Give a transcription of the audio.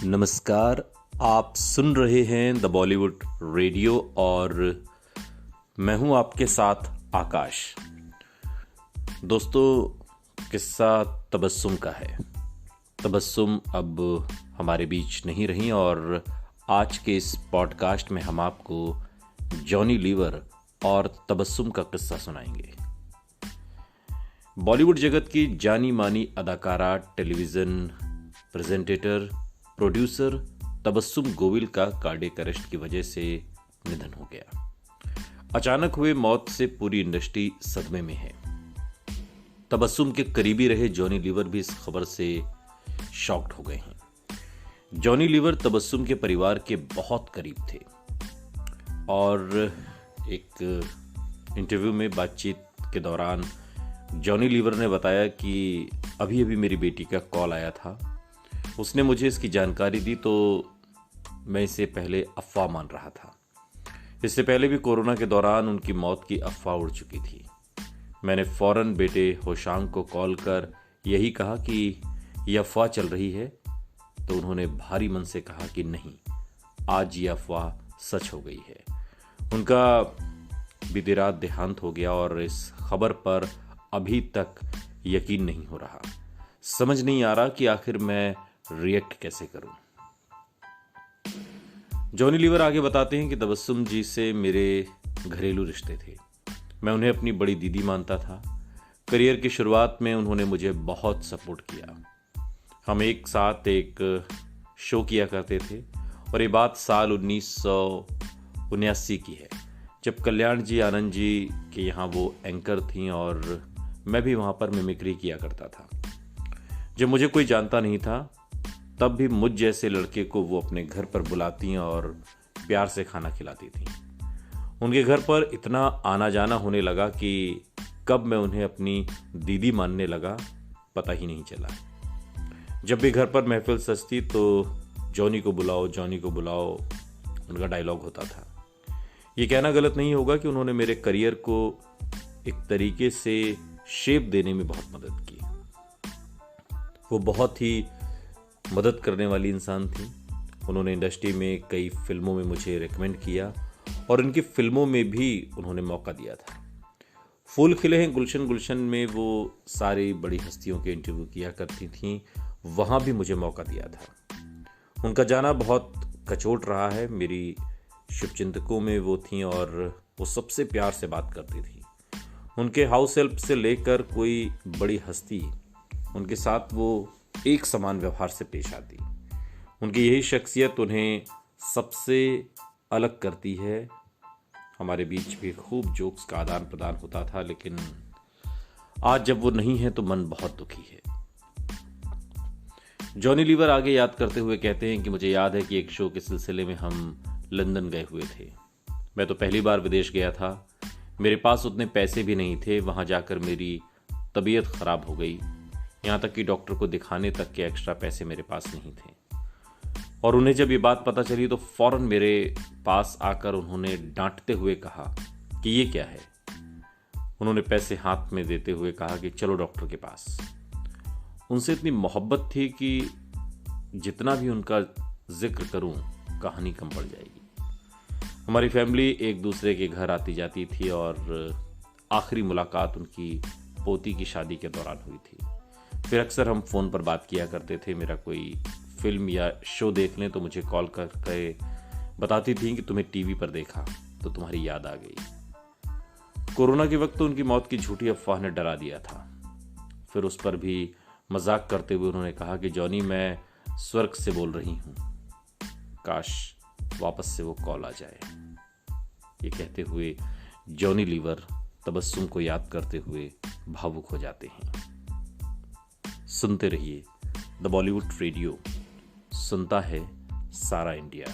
नमस्कार। आप सुन रहे हैं द बॉलीवुड रेडियो और मैं हूं आपके साथ आकाश। दोस्तों, किस्सा तबस्सुम का है। तबस्सुम अब हमारे बीच नहीं रही और आज के इस पॉडकास्ट में हम आपको जॉनी लीवर और तबस्सुम का किस्सा सुनाएंगे। बॉलीवुड जगत की जानी मानी अदाकारा, television presenter, producer Tabassum Govil का कार्डियक अरेस्ट की वजह से निधन हो गया। अचानक हुए मौत से पूरी इंडस्ट्री सदमे में है। तबस्सुम के करीबी रहे जॉनी लीवर भी इस खबर से शॉक्ड हो गए हैं। जॉनी लीवर तबस्सुम के परिवार के बहुत करीब थे और एक इंटरव्यू में बातचीत के दौरान जॉनी लीवर ने बताया कि अभी अभी मेरी बेटी का कॉल आया था। उसने मुझे इसकी जानकारी दी तो मैं इसे पहले अफवाह मान रहा था। इससे पहले भी कोरोना के दौरान उनकी मौत की अफवाह उड़ चुकी थी। मैंने फौरन बेटे होशांग को कॉल कर यही कहा कि यह अफवाह चल रही है, तो उन्होंने भारी मन से कहा कि नहीं, आज यह अफवाह सच हो गई है। उनका बीती रात देहांत हो गया और इस खबर पर अभी तक यकीन नहीं हो रहा। समझ नहीं आ रहा कि आखिर मैं रिएक्ट कैसे करूं। जॉनी लीवर आगे बताते हैं कि तबस्सुम जी से मेरे घरेलू रिश्ते थे। मैं उन्हें अपनी बड़ी दीदी मानता था। करियर की शुरुआत में उन्होंने मुझे बहुत सपोर्ट किया। हम एक साथ एक शो किया करते थे और ये बात साल 1979 की है, जब कल्याण जी आनंद जी के यहाँ वो एंकर थीं और मैं भी वहाँ पर मिमिक्री किया करता था। जब मुझे कोई जानता नहीं था तब भी मुझ जैसे लड़के को वो अपने घर पर बुलाती और प्यार से खाना खिलाती थी। उनके घर पर इतना आना जाना होने लगा कि कब मैं उन्हें अपनी दीदी मानने लगा पता ही नहीं चला। जब भी घर पर महफिल सजती तो जॉनी को बुलाओ, जॉनी को बुलाओ, उनका डायलॉग होता था। ये कहना गलत नहीं होगा कि उन्होंने मेरे करियर को एक तरीके से शेप देने में बहुत मदद की। वो बहुत ही मदद करने वाली इंसान थी। उन्होंने इंडस्ट्री में कई फिल्मों में मुझे रेकमेंड किया और उनकी फिल्मों में भी उन्होंने मौका दिया था। फूल खिले हैं गुलशन गुलशन में वो सारी बड़ी हस्तियों के इंटरव्यू किया करती थीं, वहाँ भी मुझे मौका दिया था। उनका जाना बहुत कचोट रहा है। मेरी शुभचिंतकों में वो थीं और वो सबसे प्यार से बात करती थी। उनके हाउस हेल्प से लेकर कोई बड़ी हस्ती, उनके साथ वो एक समान व्यवहार से पेश आती। उनकी यही शख्सियत उन्हें सबसे अलग करती है। हमारे बीच भी खूब जोक्स का आदान प्रदान होता था, लेकिन आज जब वो नहीं है तो मन बहुत दुखी है। जॉनी लीवर आगे याद करते हुए कहते हैं कि मुझे याद है कि एक शो के सिलसिले में हम लंदन गए हुए थे। मैं तो पहली बार विदेश गया था। मेरे पास उतने पैसे भी नहीं थे। वहां जाकर मेरी तबीयत खराब हो गई, यहाँ तक कि डॉक्टर को दिखाने तक के एक्स्ट्रा पैसे मेरे पास नहीं थे। और उन्हें जब ये बात पता चली तो फौरन मेरे पास आकर उन्होंने डांटते हुए कहा कि ये क्या है। उन्होंने पैसे हाथ में देते हुए कहा कि चलो डॉक्टर के पास। उनसे इतनी मोहब्बत थी कि जितना भी उनका जिक्र करूं कहानी कम पड़ जाएगी। हमारी फैमिली एक दूसरे के घर आती जाती थी और आखिरी मुलाकात उनकी पोती की शादी के दौरान हुई थी। फिर अक्सर हम फ़ोन पर बात किया करते थे। मेरा कोई फिल्म या शो देख लें तो मुझे कॉल करके बताती थी कि तुम्हें टीवी पर देखा तो तुम्हारी याद आ गई। कोरोना के वक्त तो उनकी मौत की झूठी अफवाह ने डरा दिया था। फिर उस पर भी मजाक करते हुए उन्होंने कहा कि जॉनी, मैं स्वर्ग से बोल रही हूँ, काश वापस से वो कॉल आ जाए। ये कहते हुए जॉनी लीवर तबस्सुम को याद करते हुए भावुक हो जाते हैं। सुनते रहिए द बॉलीवुड रेडियो, सुनता है सारा इंडिया।